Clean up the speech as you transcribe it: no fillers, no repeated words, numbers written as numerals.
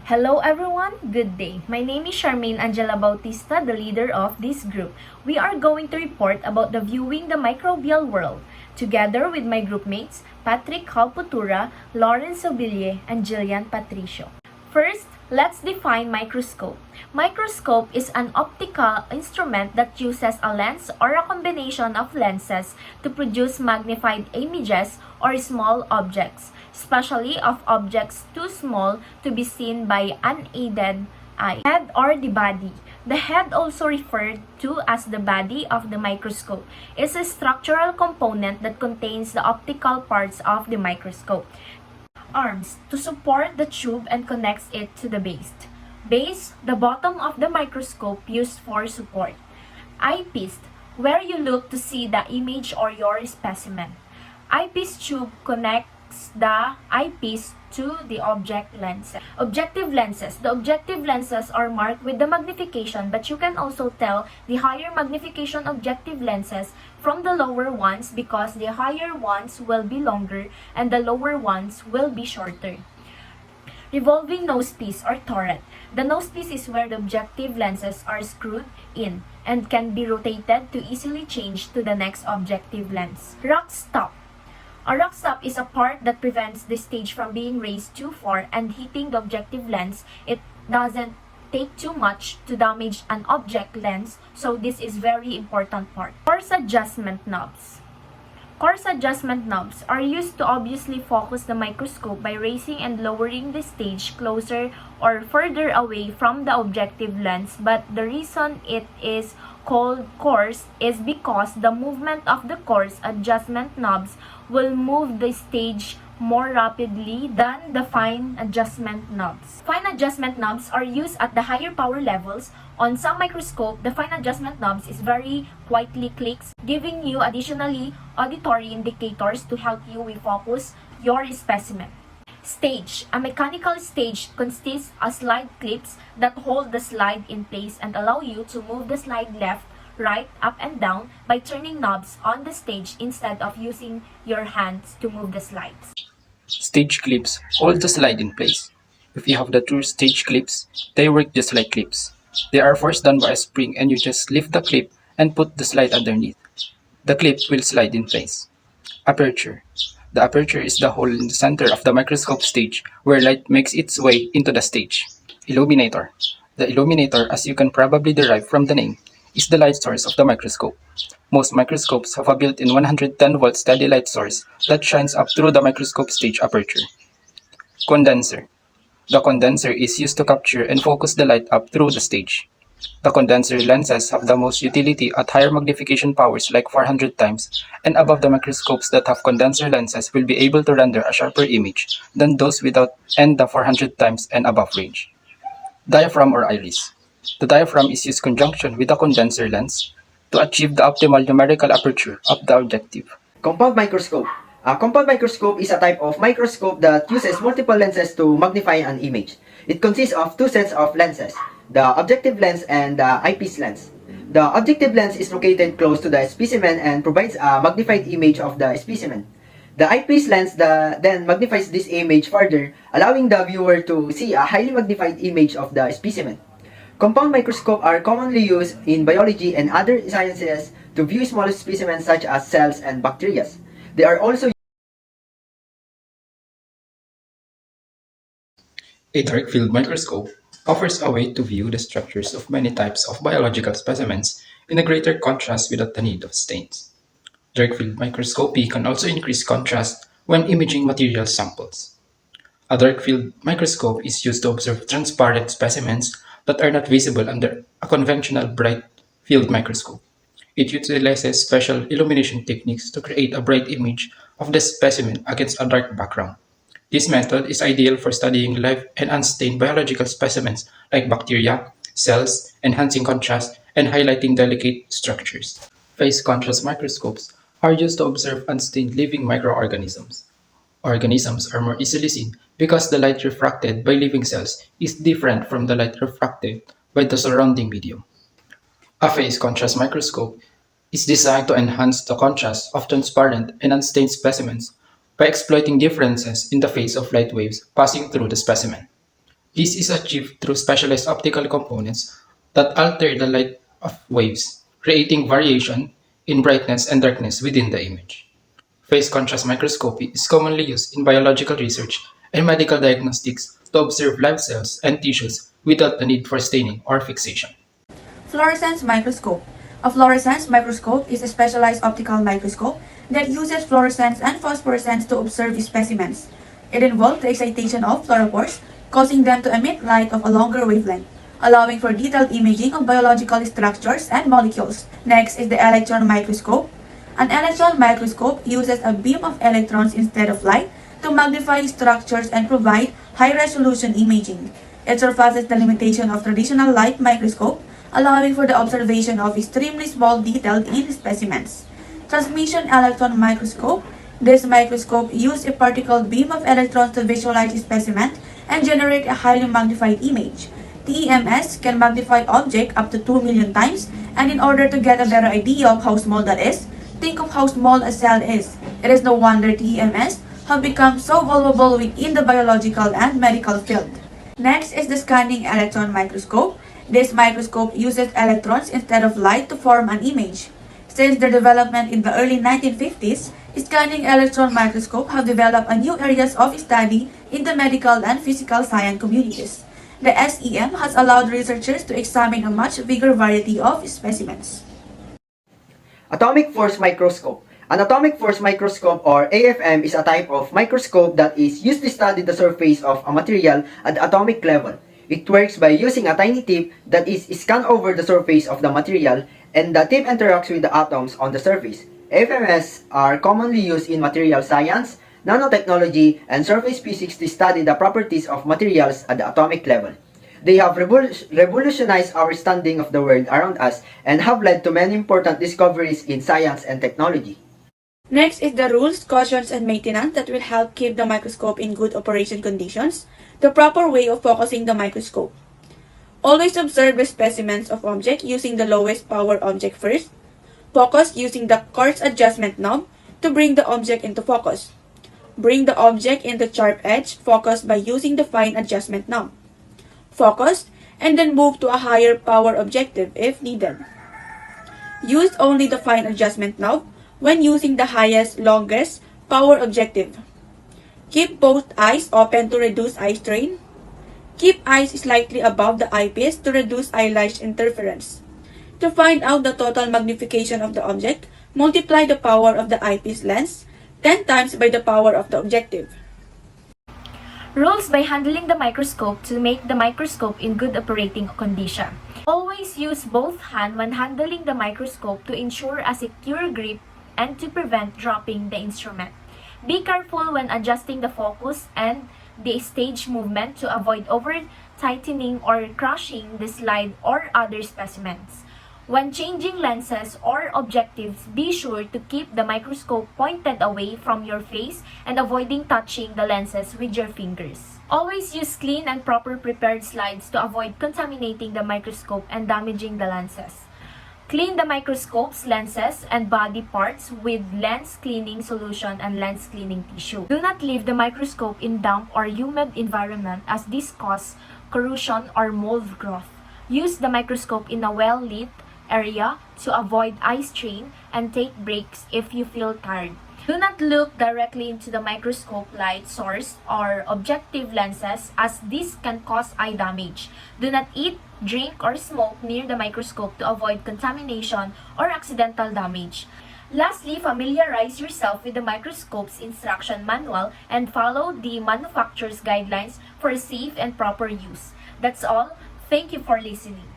Hello everyone, good day. My name is Charmaine Angela Bautista, the leader of this group. We are going to report about the viewing the microbial world, together with my groupmates, Patrick Calputura, Lawrence Sobille, and Jillian Patricio. First, let's define microscope. Microscope is an optical instrument that uses a lens or a combination of lenses to produce magnified images or small objects, especially of objects too small to be seen by unaided eye. Head or the body. The head, also referred to as the body of the microscope, is a structural component that contains the optical parts of the microscope. Arms, to support the tube and connects it to the base. Base, the bottom of the microscope used for support. Eyepiece, where you look to see the image or your specimen. Eyepiece tube connects the eyepiece to the object lenses. Objective lenses. The objective lenses are marked with the magnification, but you can also tell the higher magnification objective lenses from the lower ones because the higher ones will be longer and the lower ones will be shorter. Revolving nosepiece or turret. The nosepiece is where the objective lenses are screwed in and can be rotated to easily change to the next objective lens. Rock stop. A rock stop is a part that prevents the stage from being raised too far and hitting the objective lens. It doesn't take too much to damage an object lens, so this is very important part. Coarse adjustment knobs. Coarse adjustment knobs are used to obviously focus the microscope by raising and lowering the stage closer or further away from the objective lens, but the reason it is called coarse is because the movement of the coarse adjustment knobs will move the stage more rapidly than the fine adjustment knobs. Fine adjustment knobs are used at the higher power levels. On some microscope, the fine adjustment knobs is very quietly clicks, giving you additionally auditory indicators to help you refocus your specimen. Stage. A mechanical stage consists of slide clips that hold the slide in place and allow you to move the slide left, right, up and down by turning knobs on the stage instead of using your hands to move the slides. Stage clips hold the slide in place. If you have the true stage clips, they work just like clips. They are forced down by a spring and you just lift the clip and put the slide underneath. The clip will slide in place. Aperture. The aperture is the hole in the center of the microscope stage where light makes its way into the stage. Illuminator. The illuminator, as you can probably derive from the name, is the light source of the microscope. Most microscopes have a built-in 110-volt steady light source that shines up through the microscope stage aperture. Condenser. The condenser is used to capture and focus the light up through the stage. The condenser lenses have the most utility at higher magnification powers like 400 times, and above the microscopes that have condenser lenses will be able to render a sharper image than those without and the 400 times and above range. Diaphragm or iris. The diaphragm is used in conjunction with the condenser lens to achieve the optimal numerical aperture of the objective. Compound microscope. A compound microscope is a type of microscope that uses multiple lenses to magnify an image. It consists of two sets of lenses, the objective lens and the eyepiece lens. The objective lens is located close to the specimen and provides a magnified image of the specimen. The eyepiece lens then magnifies this image further, allowing the viewer to see a highly magnified image of the specimen. Compound microscopes are commonly used in biology and other sciences to view small specimens such as cells and bacteria. They are also A dark field microscope offers a way to view the structures of many types of biological specimens in a greater contrast without the need of stains. Dark field microscopy can also increase contrast when imaging material samples. A dark field microscope is used to observe transparent specimens that are not visible under a conventional bright field microscope. It utilizes special illumination techniques to create a bright image of the specimen against a dark background. This method is ideal for studying live and unstained biological specimens like bacteria, cells, enhancing contrast, and highlighting delicate structures. Phase contrast microscopes are used to observe unstained living microorganisms. Organisms are more easily seen because the light refracted by living cells is different from the light refracted by the surrounding medium. A phase contrast microscope is designed to enhance the contrast of transparent and unstained specimens by exploiting differences in the phase of light waves passing through the specimen. This is achieved through specialized optical components that alter the light of waves, creating variation in brightness and darkness within the image. Phase contrast microscopy is commonly used in biological research and medical diagnostics to observe live cells and tissues without the need for staining or fixation. Fluorescence microscope. A fluorescence microscope is a specialized optical microscope that uses fluorescence and phosphorescence to observe specimens. It involves the excitation of fluorophores, causing them to emit light of a longer wavelength, allowing for detailed imaging of biological structures and molecules. Next is the electron microscope. An electron microscope uses a beam of electrons instead of light to magnify structures and provide high-resolution imaging. It surpasses the limitation of traditional light microscope, allowing for the observation of extremely small detail in specimens. Transmission electron microscope. This microscope uses a particle beam of electrons to visualize a specimen and generate a highly magnified image. TEMS can magnify object up to 2 million times, and in order to get a better idea of how small that is, think of how small a cell is. It is no wonder TEMS have become so valuable within the biological and medical field. Next is the scanning electron microscope. This microscope uses electrons instead of light to form an image. Since their development in the early 1950s, scanning electron microscope have developed a new areas of study in the medical and physical science communities. The SEM has allowed researchers to examine a much bigger variety of specimens. Atomic force microscope. An atomic force microscope, or AFM, is a type of microscope that is used to study the surface of a material at the atomic level. It works by using a tiny tip that is scanned over the surface of the material, and the tip interacts with the atoms on the surface. AFMs are commonly used in material science, nanotechnology, and surface physics to study the properties of materials at the atomic level. They have revolutionized our understanding of the world around us and have led to many important discoveries in science and technology. Next is the rules, cautions, and maintenance that will help keep the microscope in good operation conditions. The proper way of focusing the microscope. Always observe the specimens of object using the lowest power object first. Focus using the quartz adjustment knob to bring the object into focus. Bring the object into sharp edge focus by using the fine adjustment knob. Focus and then move to a higher power objective if needed. Use only the fine adjustment knob when using the highest, longest power objective. Keep both eyes open to reduce eye strain. Keep eyes slightly above the eyepiece to reduce eyelash interference. To find out the total magnification of the object, multiply the power of the eyepiece lens 10 times by the power of the objective. Rules by handling the microscope to make the microscope in good operating condition. Always use both hands when handling the microscope to ensure a secure grip and to prevent dropping the instrument. Be careful when adjusting the focus and the stage movement to avoid over-tightening or crushing the slide or other specimens. When changing lenses or objectives, be sure to keep the microscope pointed away from your face and avoiding touching the lenses with your fingers. Always use clean and proper prepared slides to avoid contaminating the microscope and damaging the lenses. Clean the microscope's lenses and body parts with lens cleaning solution and lens cleaning tissue. Do not leave the microscope in damp or humid environment as this causes corrosion or mold growth. Use the microscope in a well-lit area to avoid eye strain and take breaks if you feel tired. Do not look directly into the microscope light source or objective lenses as this can cause eye damage. Do not eat, drink, or smoke near the microscope to avoid contamination or accidental damage. Lastly, familiarize yourself with the microscope's instruction manual and follow the manufacturer's guidelines for safe and proper use. That's all. Thank you for listening.